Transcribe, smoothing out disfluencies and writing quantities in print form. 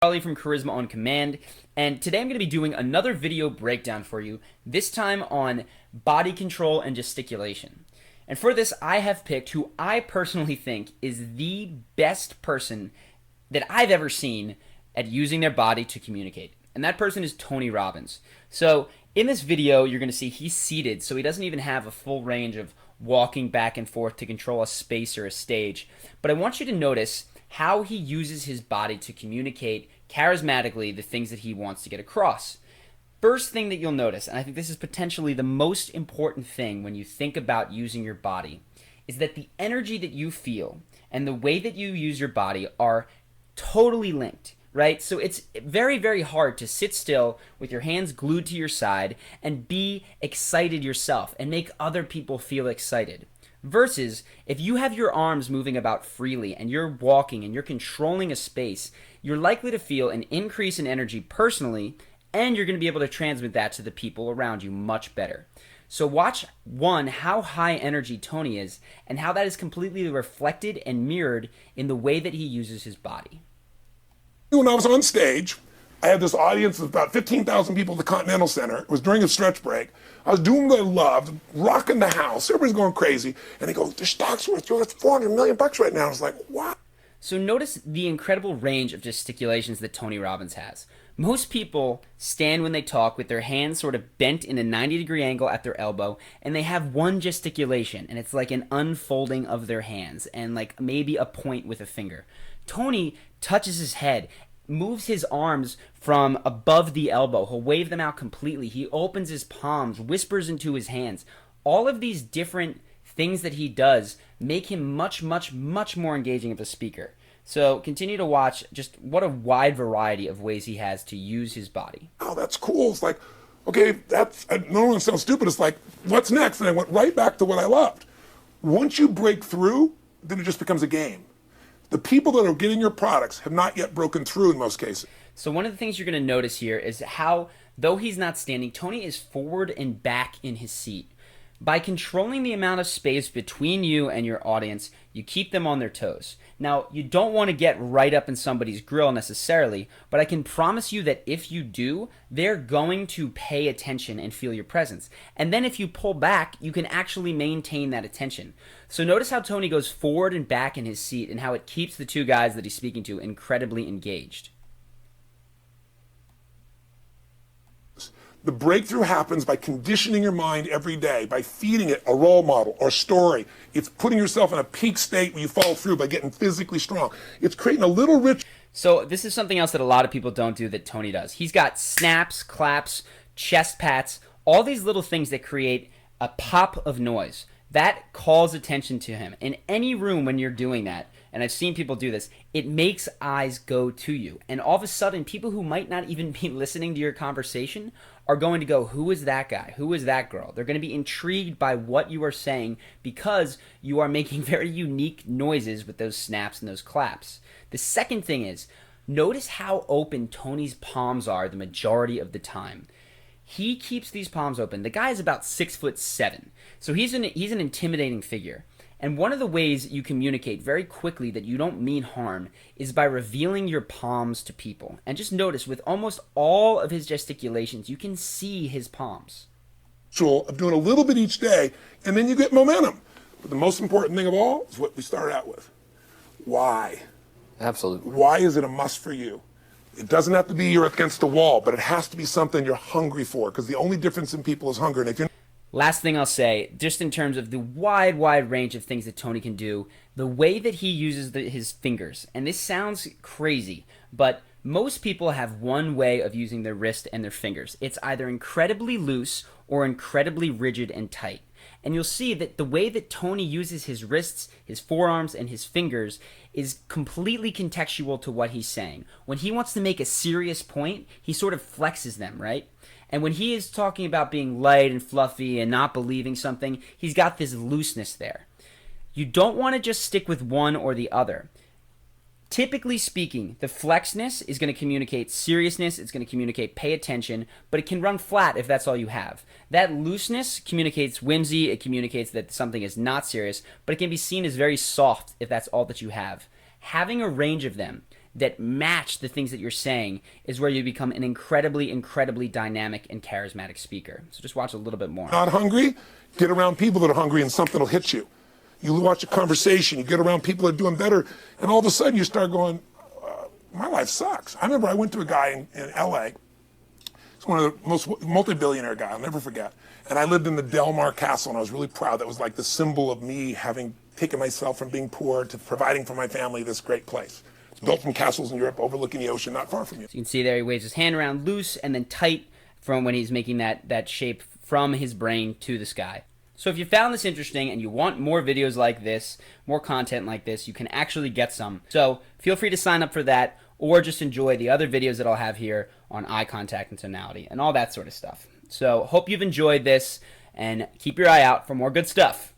Charlie from Charisma on Command, and today I'm going to be doing another video breakdown for you, this time on body control and gesticulation. And for this, I have picked who I personally think is the best person that I've ever seen at using their body to communicate. And that person is Tony Robbins. So in this video, you're going to see he's seated, so he doesn't even have a full range of walking back and forth to control a space or a stage. But I want you to notice how he uses his body to communicate charismatically the things that he wants to get across. First thing that you'll notice, and I think this is potentially the most important thing when you think about using your body, is that the energy that you feel and the way that you use your body are totally linked, right? So it's very, very hard to sit still with your hands glued to your side and be excited yourself and make other people feel excited. Versus if you have your arms moving about freely and you're walking and you're controlling a space, you're likely to feel an increase in energy personally, and you're going to be able to transmit that to the people around you much better. So watch, one, how high energy Tony is and how that is completely reflected and mirrored in the way that he uses his body. When I was on stage, I had this audience of about 15,000 people at the Continental Center. It was during a stretch break. I was doing what I loved, rocking the house. Everybody's going crazy. And they go, "The stock's worth $400 million right now." I was like, what? So notice the incredible range of gesticulations that Tony Robbins has. Most people stand when they talk with their hands sort of bent in a 90-degree angle at their elbow, and they have one gesticulation, and it's like an unfolding of their hands and like maybe a point with a finger. Tony touches his head, moves his arms from above the elbow. He'll wave them out completely. He opens his palms, whispers into his hands. All of these different things that he does make him much, much, much more engaging of a speaker. So continue to watch just what a wide variety of ways he has to use his body. Oh, that's cool. It's like, okay, that's, I don't want to sound stupid. It's like, what's next? And I went right back to what I loved. Once you break through, then it just becomes a game. The people that are getting your products have not yet broken through in most cases. So one of the things you're going to notice here is how, though he's not standing, Tony is forward and back in his seat. By controlling the amount of space between you and your audience, you keep them on their toes. Now, you don't want to get right up in somebody's grill necessarily, but I can promise you that if you do, they're going to pay attention and feel your presence. And then if you pull back, you can actually maintain that attention. So notice how Tony goes forward and back in his seat and how it keeps the two guys that he's speaking to incredibly engaged. The breakthrough happens by conditioning your mind every day, by feeding it a role model or story. It's putting yourself in a peak state where you follow through by getting physically strong. It's creating a little rich. So this is something else that a lot of people don't do that Tony does. He's got snaps, claps, chest pats, all these little things that create a pop of noise. That calls attention to him. In any room when you're doing that, and I've seen people do this, it makes eyes go to you. And all of a sudden, people who might not even be listening to your conversation are going to go, who is that guy? Who is that girl? They're going to be intrigued by what you are saying because you are making very unique noises with those snaps and those claps. The second thing is, notice how open Tony's palms are the majority of the time. He keeps these palms open. The guy is about 6'7", so he's an intimidating figure. And one of the ways you communicate very quickly that you don't mean harm is by revealing your palms to people. And just notice, with almost all of his gesticulations, you can see his palms. Of doing a little bit each day, and then you get momentum. But the most important thing of all is what we started out with. Why? Absolutely. Why is it a must for you? It doesn't have to be you're against the wall, but it has to be something you're hungry for, because the only difference in people is hunger. And if you're Last thing I'll say, just in terms of the wide range of things that Tony can do, the way that he uses his fingers, and this sounds crazy, but most people have one way of using their wrist and their fingers. It's either incredibly loose or incredibly rigid and tight. And you'll see that the way that Tony uses his wrists, his forearms, and his fingers is completely contextual to what he's saying. When he wants to make a serious point, he sort of flexes them, right? And when he is talking about being light and fluffy and not believing something, he's got this looseness there. You don't want to just stick with one or the other. Typically speaking, the flexness is going to communicate seriousness, it's going to communicate pay attention, but it can run flat if that's all you have. That looseness communicates whimsy, it communicates that something is not serious, but it can be seen as very soft if that's all that you have. Having a range of them, that match the things that you're saying is where you become an incredibly, incredibly dynamic and charismatic speaker. So just watch a little bit more. Not hungry? Get around people that are hungry and something will hit you. You watch a conversation, you get around people that are doing better, and all of a sudden you start going, my life sucks. I remember I went to a guy in LA. He's one of the most multi-billionaire guy, I'll never forget. And I lived in the Del Mar Castle, and I was really proud. That was like the symbol of me having taken myself from being poor to providing for my family this great place. It's built from castles in Europe overlooking the ocean, not far from you. So you can see there he waves his hand around loose and then tight from when he's making that shape from his brain to the sky. So if you found this interesting and you want more videos like this, more content like this, you can actually get some. So feel free to sign up for that, or just enjoy the other videos that I'll have here on eye contact and tonality and all that sort of stuff. So hope you've enjoyed this, and keep your eye out for more good stuff.